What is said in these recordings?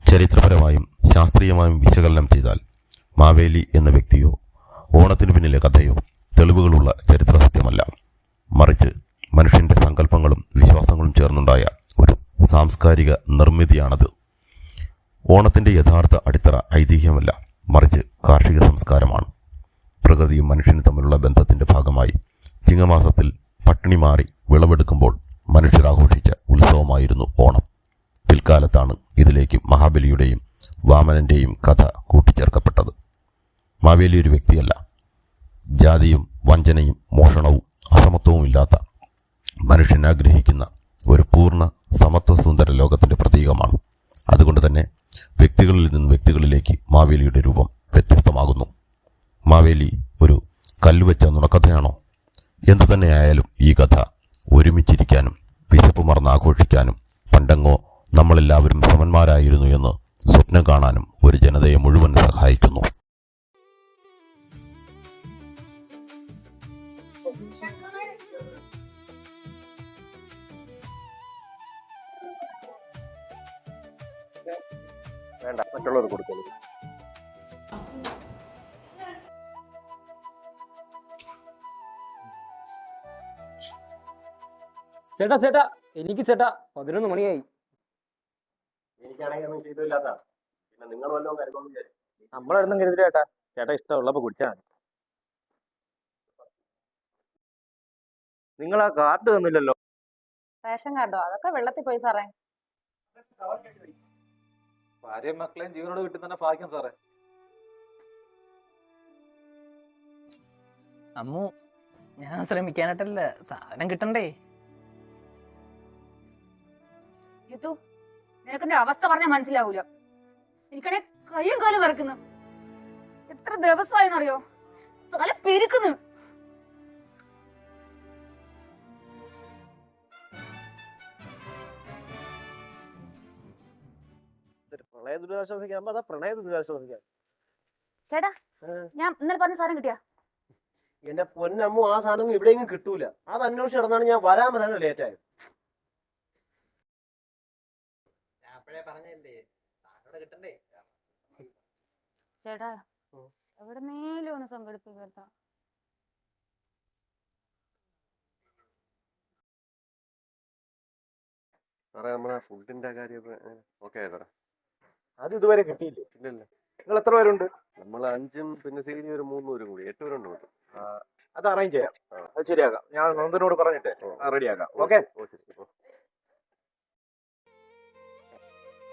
ചരിത്രപരമായും ശാസ്ത്രീയമായും വിശകലനം ചെയ്താൽ മാവേലി എന്ന വ്യക്തിയോ ഓണത്തിനു പിന്നിലെ കഥയോ തെളിവുകളുള്ള ചരിത്ര സത്യമല്ല, മറിച്ച് മനുഷ്യന്റെ സങ്കല്പങ്ങളും വിശ്വാസങ്ങളും ചേർന്നുണ്ടായ ഒരു സാംസ്കാരിക നിർമ്മിതിയാണത്. ഓണത്തിന്റെ യഥാർത്ഥ അടിത്തറ ഐതിഹ്യമല്ല, മറിച്ച് കാർഷിക സംസ്കാരമാണ്. പ്രകൃതിയും മനുഷ്യനും തമ്മിലുള്ള ബന്ധത്തിന്റെ ഭാഗമായി ചിങ്ങമാസത്തിൽ പട്ടിണി മാറി വിളവെടുക്കുമ്പോൾ മനുഷ്യർ ആഘോഷിച്ച ഉത്സവമായിരുന്നു ഓണം. പിൽക്കാലത്താണ് ഇതിലേക്ക് മഹാബലിയുടെയും വാമനന്റെയും കഥ കൂട്ടിച്ചേർക്കപ്പെട്ടത്. മാവേലി ഒരു വ്യക്തിയല്ല, ജാതിയും വഞ്ചനയും മോഷണവും അസമത്വവും ഇല്ലാത്ത മനുഷ്യൻ ആഗ്രഹിക്കുന്ന ഒരു പൂർണ്ണ സമത്വ സുന്ദര ലോകത്തിന്റെ പ്രതീകമാണ്. അതുകൊണ്ട് തന്നെ വ്യക്തികളിൽ നിന്ന് വ്യക്തികളിലേക്ക് മാവേലിയുടെ രൂപം വ്യത്യസ്തമാകുന്നു. മാവേലി ഒരു കല്ലുവെച്ച നുണക്കഥയാണോ? എന്തു തന്നെയായാലും ഈ കഥ ഒരുമിച്ചിരിക്കാനും വിശപ്പ് മറന്ന് ആഘോഷിക്കാനും പണ്ടെങ്ങോ നമ്മളെല്ലാവരും സമന്മാരായിരുന്നു എന്ന് സ്വപ്നം കാണാനും ഒരു ജനതയെ മുഴുവൻ സഹായിക്കുന്നു. വേണ്ട, മറ്റുള്ളവർ കൊടുക്കുന്നു. ചേട്ടാ ചേട്ടാ എനിക്ക് ചേട്ടാ 11 മണിയായി. എനിക്കാണെങ്കിൽ ഒന്നും ചെയ്തില്ലാത്ത പിന്നെ നിങ്ങൾ വല്ലതും കരുതോന്ന് വിചാരിച്ചു. നമ്മളൊന്നും കരുതില്ല ചേട്ടാ. ചേട്ടാ ഇഷ്ടമുള്ളപ്പോ കുടിച്ചാൽ മതി. നിങ്ങൾ ആ കാർഡ് തന്നില്ലല്ലോ. റേഷൻ കാർഡോ? അതൊക്കെ വെള്ളത്തിൽ പോയി സാറേ. ഭാര്യയും മക്കളെയും ജീവനോട് വീട്ടിൽ തന്നെ ഭാഗ്യം സാറേ. അമ്മു, ഞാൻ ശ്രമിക്കാനായിട്ടല്ല, സാധനം കിട്ടണ്ടേ? നിനക്കെന്റെ അവസ്ഥ പറഞ്ഞാൽ മനസ്സിലാവൂല. എനിക്കാണെ കയ്യും കാലും വരക്കുന്നു. എത്ര ദിവസമായെന്നറിയോ തല പെരുക്കുന്നു. പ്രളയ ദുരിതാശ്വാസിക്കുമ്പോ അതാ പ്രണയ ദുരിതാശ്വാസിക്കാൻ. ചേട്ടാ ഞാൻ ഇന്നലെ പറഞ്ഞ സാധനം കിട്ടിയാ? എന്റെ പൊന്നമ്മു, ആ സാധനം എവിടെയെങ്കിലും കിട്ടൂല. അത് അന്വേഷിച്ച് നടന്നാണ് ഞാൻ വരാൻ തന്നെ ലേറ്റ് ആയത്. ചേട്ടാ എവിടെന്നേലും ഒന്ന് സംഘടിപ്പിക്കട്ടാ. സാറേ, നമ്മളെ ഫുഡിന്റെ കാര്യം ഓക്കെ ആയി സാറേ? അത് ഇതുവരെ കിട്ടിയില്ലേ? ഇല്ലല്ലോ. നിങ്ങൾ എത്ര പേരുണ്ട്? നമ്മൾ 5 പിന്നെ സീനി ഒരു 3 പേരും കൂടി 8 പേരുണ്ട്. അത് അറേഞ്ച് ചെയ്യാം, അത് ശരിയാക്കാം. ഞാൻ നന്ദനോട് പറഞ്ഞിട്ട് റെഡിയാക്കാം. ഓക്കെ.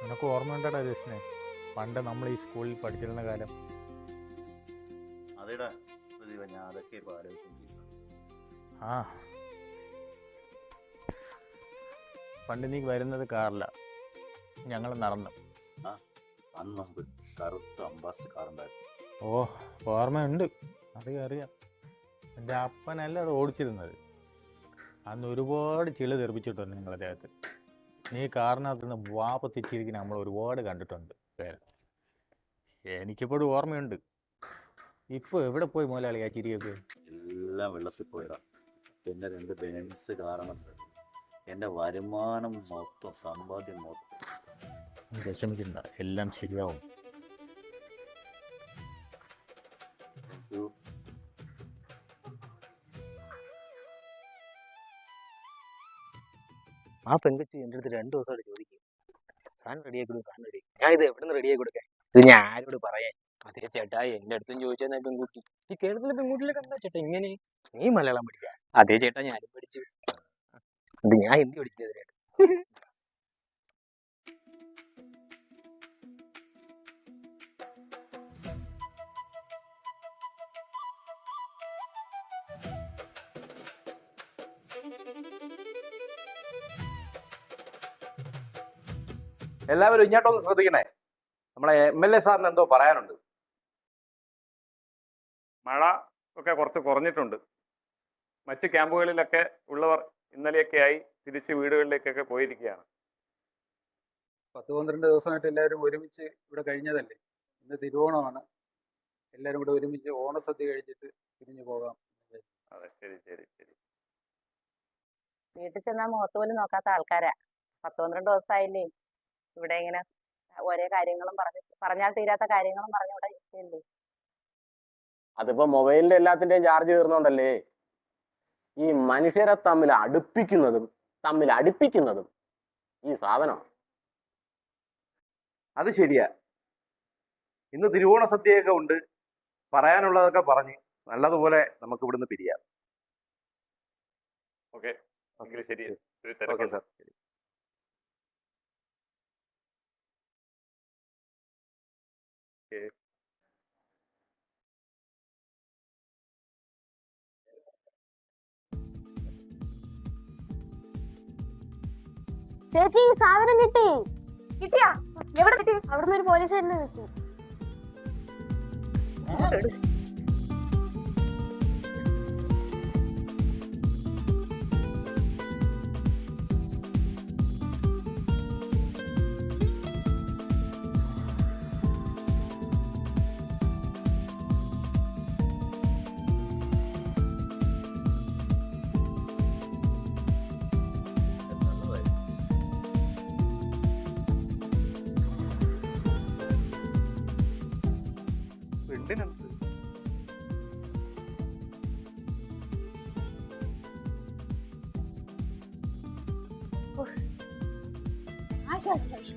നിനക്ക് ഓർമ്മയുണ്ടടാ ജസ്നെ, പണ്ട് നമ്മൾ ഈ സ്കൂളിൽ പഠിച്ചിരുന്ന കാലം? അതേടാ ഞാൻ അതൊക്കെ ആ, പണ്ട് നീ വരുന്നത് കാറില, ഞങ്ങൾ നടന്നു. അന്ന് നമുക്ക് കറുത്ത അംബാസിഡർ കാറുണ്ടായിരുന്നു. ഓ, ഓർമ്മയുണ്ട്, അറിയാം. എൻ്റെ അപ്പനല്ല അത് ഓടിച്ചിരുന്നത്. അന്ന് ഒരുപാട് ചില തെറിപ്പിച്ചിട്ടുണ്ട് നിങ്ങളെ ദേഹത്ത്. നീ കാറിനകത്ത് നിന്ന് വാപ്പത്തിച്ചിരിക്കുന്ന നമ്മൾ ഒരുപാട് കണ്ടിട്ടുണ്ട്. എനിക്കിപ്പോഴും ഓർമ്മയുണ്ട്. ഇപ്പോൾ എവിടെ പോയി മുതലാളി ആ ചിരിയൊക്കെ? എല്ലാം വെള്ളത്തിൽ പോയതാ. പിന്നെ 2 ബെൻസ് കാരണം എൻ്റെ വരുമാനം മൊത്തം, സമ്പാദ്യം മൊത്തം. വിഷമിക്കണ്ട, എല്ലാം ശരിയാവും. ആ പെൺകുട്ടി എൻ്റെ അടുത്ത് 2 ദിവസമായിട്ട് ചോദിക്കും, സാധനം റെഡിയാക്കി കൊടുക്കും, സാധനം റെഡി. ഞാൻ ഇത് എവിടെ നിന്ന് റെഡിയാക്കി കൊടുക്കാൻ? ഇത് ഞാൻ ആരോട് പറയാൻ? അതേ ചേട്ടാ, എൻ്റെ അടുത്തും ചോദിച്ചാൽ പെൺകുട്ടി. ഈ കേരളത്തിലെ പെൺകുട്ടിയിലൊക്കെ എന്താ ചേട്ടാ ഇങ്ങനെ? നീ മലയാളം പഠിച്ച? അതേ ചേട്ടാ, ഞാനും പഠിച്ചു. ഇത് ഞാൻ ഹിന്ദി പഠിച്ചില്ല. എല്ലാവരും ഇങ്ങോട്ടൊന്ന് ശ്രദ്ധിക്കണേ. നമ്മളെ MLA സാറിന് എന്തോ പറയാനുണ്ട്. മഴ ഒക്കെ കുറച്ച് കുറഞ്ഞിട്ടുണ്ട്. മറ്റ് ക്യാമ്പുകളിലൊക്കെ ഉള്ളവർ ഇന്നലെയൊക്കെയായി തിരിച്ച് വീടുകളിലേക്കൊക്കെ പോയിരിക്കുകയാണ്. 10-12 ദിവസമായിട്ട് എല്ലാവരും ഒരുമിച്ച് ഇവിടെ കഴിഞ്ഞതല്ലേ. ഇന്ന് തിരുവോണമാണ്. എല്ലാവരും കൂടെ ഒരുമിച്ച് ഓണസദ്യ കഴിച്ചിട്ട് തിരിഞ്ഞു പോകാം. അതെ, ശരി ശരി ശരി. വീട്ടിൽ ചെന്നാൽ മുഖത്ത് പോലും നോക്കാത്ത ആൾക്കാരാ. 10-12 ദിവസമായില്ലേ ഇവിടെ ഇങ്ങനെ ഓരോ കാര്യങ്ങളും പറഞ്ഞാൽ തീരാത്ത കാര്യങ്ങളും പറഞ്ഞുകൂടെ ഇരിക്കല്ലേ. അതിപ്പോ മൊബൈലിന്റെ എല്ലാത്തിന്റെയും ചാർജ് തീർന്നോണ്ടല്ലേ. ഈ മനുഷ്യരെ തമ്മിൽ അടുപ്പിക്കുന്നതും ഈ സാധനം. അത് ശരിയാ. ഇന്ന് തിരുവോണ സദ്യയൊക്കെ ഉണ്ട്. പറയാനുള്ളതൊക്കെ പറഞ്ഞ് നല്ലതുപോലെ നമുക്ക് ഇവിടുന്ന് പിരിയാം. ഓക്കെ ശരി. Okay sir. ചേച്ചി സാധനം കിട്ടി. കിട്ടിയാ? എവിടെ കിട്ടി? അവിടുന്ന് ഒരു പോലീസുകാരനെ കിട്ടി. ആശ്വാസമായി.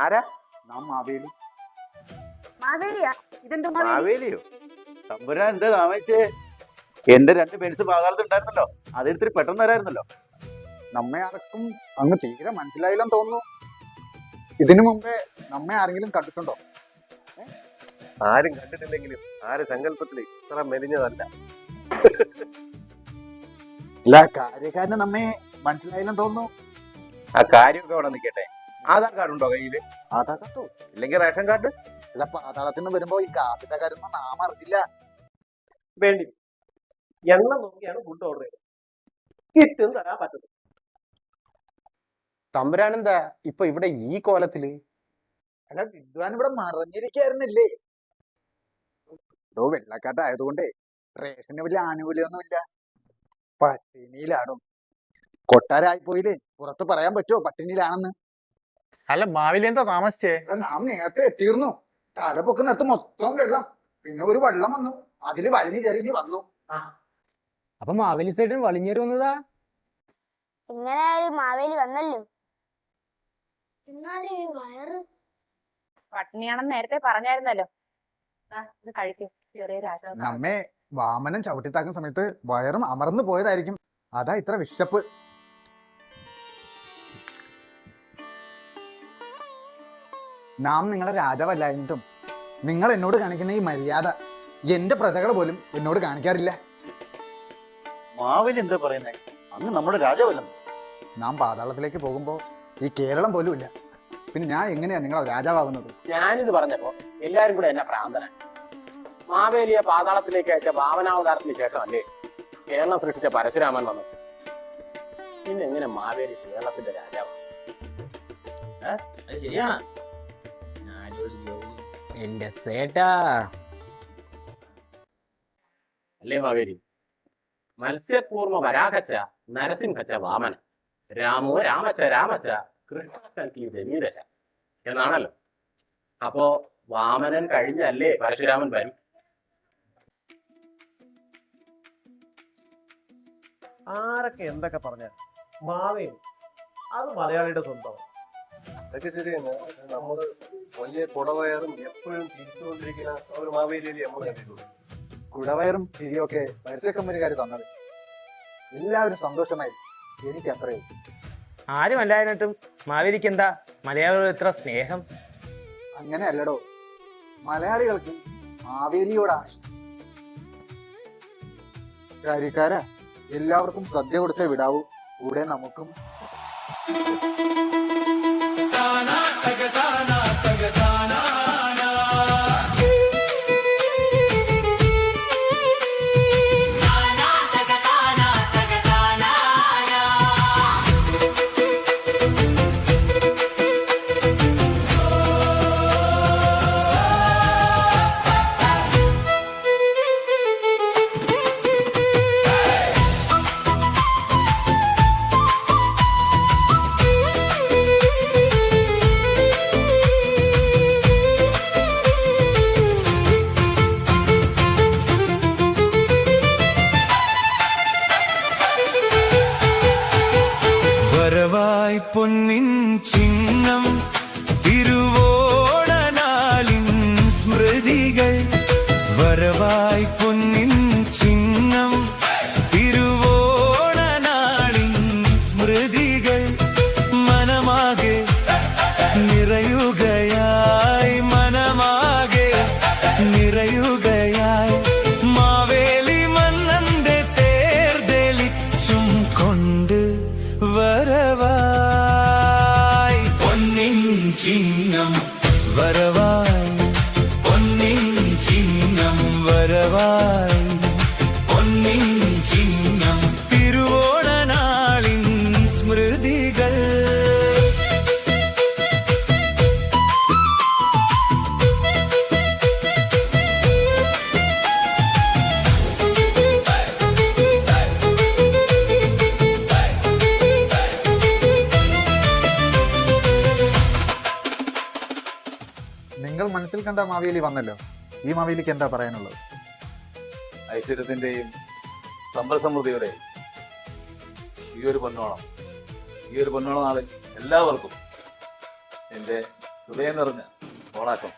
ആരാ? മാവേലി. മാവേലിയാ? ഇതെന്താ മാവേലിയോ? തമ്പുരാൻ എന്താ താമസിച്ചേ? എന്റെ 2 പെൻസ് പാകാലത്ത് ഉണ്ടായിരുന്നല്ലോ, അതെടുത്തിട്ട് പെട്ടെന്ന് തരായിരുന്നല്ലോ. നമ്മെ ആർക്കും അങ്ങ് തീരെ മനസ്സിലായില്ലെന്ന് തോന്നുന്നു. ഇതിനു മുമ്പേ നമ്മെ ആരെങ്കിലും കണ്ടിട്ടുണ്ടോ? ആരും കണ്ടിട്ടില്ലെങ്കിലും ആര് സങ്കല്പത്തില് ഇത്ര മെലിഞ്ഞതല്ല. അല്ല, കാര്യക്കാരന് നമ്മെ മനസ്സിലായില്ലെന്ന് തോന്നുന്നു. ആ കാര്യമൊക്കെ അവിടെ നിൽക്കട്ടെ. ആധാർ കാർഡ് ഉണ്ടോ കയ്യില്? ആധാർ കാർഡോ? ഇല്ലെങ്കിൽ റേഷൻ കാർഡ്? അല്ല, പാതാളത്തിൽ നിന്ന് വരുമ്പോ ഈ കാപ്പിന്റെ കാര്യം നാം അറിഞ്ഞില്ല. വേണ്ടി എണ്ണ നോക്കിയാണ് ഫുഡ് ഓർഡർ ചെയ്തത്. കിട്ടും തരാൻ പറ്റുന്നത്. തമ്പുരാനെന്താ ഇപ്പൊ ഇവിടെ ഈ കോലത്തില്? അല്ല, വിദ്വാൻ ഇവിടെ മറഞ്ഞിരിക്കായിരുന്നില്ലേ? വെള്ളക്കാട്ടായതുകൊണ്ടേ റേഷന് വലിയ ആനുകൂല്യമൊന്നുമില്ല. പട്ടിണിയിലാണോ? കൊട്ടാരായി പോയില്ലേ, പുറത്ത് പറയാൻ പറ്റുമോ പട്ടിണിയിലാണെന്ന്? അല്ല, മാവേലി എന്താ താമസിച്ചേ? നാം നേരത്തെ എത്തിയിരുന്നു. തല പൊക്കുന്നിടത്ത് മൊത്തം വെള്ളം. പിന്നെ ഒരു വെള്ളം വന്നു, അതില് വലിഞ്ഞു ചെറിഞ്ഞ് വന്നു. അപ്പൊ മാവേലി സൈഡിന് വലിഞ്ഞേറി വന്നതാ? ഇങ്ങനെ മാവേലി വന്നല്ലോ. എന്നാലും ഈ വയറ് പട്ടിണിയാണെന്ന് നേരത്തെ പറഞ്ഞായിരുന്നല്ലോ. ഇത് കഴിക്കും, ചെറിയൊരു ആശ്വാസം. നമ്മെ വാമനം ചവിട്ടിത്താക്കുന്ന സമയത്ത് വയറും അമർന്നു പോയതായിരിക്കും. അതാ ഇത്ര വിശപ്പ്. നാം നിങ്ങളെ രാജാവല്ലായിട്ടും നിങ്ങൾ എന്നോട് കാണിക്കുന്ന ഈ മര്യാദ എന്റെ പ്രജകൾ പോലും എന്നോട് കാണിക്കാറില്ല. മാവേലി എന്താ പറയുന്നേ? അങ്ങ് നമ്മുടെ രാജാവല്ല. നാം പാതാളത്തിലേക്ക് പോകുമ്പോ ഈ കേരളം പോലും ഇല്ല. പിന്നെ ഞാൻ എങ്ങനെയാ നിങ്ങളെ രാജാവാകുന്നത്? ഞാനിത് പറഞ്ഞപ്പോ എല്ലാരും കൂടെ എന്നെ പ്രാന്തനായി. മാവേലിയെ പാതാളത്തിലേക്ക് അയച്ച ഭാവനാവതാരത്തിന് ശേഷമല്ലേ കേരളം സൃഷ്ടിച്ച പരശുരാമൻ വന്നത്. പിന്നെ എങ്ങനെ മാവേലി കേരളത്തിന്റെ രാജാവ്? ശരിയാണ് എന്റെ സേട്ടാ. അല്ലേ മാവേലി? മത്സ്യകൂർമ്മ വരാഹച്ച നരസിംഹച്ച വാമന രാമോ രാമച്ച രാമച്ച കൃഷ്ണ ജമീരശ എന്നാണല്ലോ. അപ്പോ വാമനൻ കഴിഞ്ഞല്ലേ പരശുരാമൻ വരും. ആരൊക്കെ എന്തൊക്കെ പറഞ്ഞ മാവേലി അത് മലയാളിയുടെ സ്വന്തം. അതൊക്കെ ശരിയാണ്. നമ്മള് വലിയ കുടവയറും എപ്പോഴും തിരിച്ചുകൊണ്ടിരിക്കുന്ന ഒരു മാവേലിയെ നമ്മൾ കണ്ടിട്ടുള്ളൂ. കുടവയറും ചിരിയൊക്കെ മത്സ്യക്കമ്പനിക്കാർ തന്നത്. എല്ലാവരും സന്തോഷമായി. എനിക്ക് അത്രയും. ആരും അല്ലായിരുന്നിട്ടും മാവേലിക്ക് എന്താ മലയാളികളോട് ഇത്ര സ്നേഹം? അങ്ങനെ അല്ലടോ, മലയാളികൾക്ക് മാവേലിയോടാണ് ഇഷ്ടം. കാര്യക്കാരാ, എല്ലാവർക്കും സദ്യ കൊടുത്തേ വിടാവൂ. കൂടെ നമുക്കും. പൊന്നിൻ ചിഹ്നം തിരുവോണനാളിൻ സ്മൃതികൾ വരവായി പൊന്നിൻ ചിഹ്നം തിരുവോണനാളിൻ സ്മൃതികൾ മനമാകെ നിറയുകയായി മനമാകെ നിറയുകയായി മാവേലി മന്നന്റെ തേർതെളിച്ചും കൊണ്ട് വരവായി പൊന്നിൻ ചിഹ്നം വരവായി പൊന്നിൻ ചിഹ്നം വരവായി പൊന്നിൻ ചിഹ്നം തിരുവോണനാളിൻ സ്മൃതികൾ നിങ്ങൾ മനസ്സിൽ കണ്ട മാവേലി വന്നല്ലോ. ഈ മാവേലിക്ക് എന്താ പറയാനുള്ളത്? ഐശ്വര്യത്തിന്റെയും സമ്പൽ സമൃദ്ധിയുടെയും ഈ ഒരു പൊന്നോണം നാളിൽ എല്ലാവർക്കും എൻ്റെ ഹൃദയം നിറഞ്ഞ ഓണാശംസ.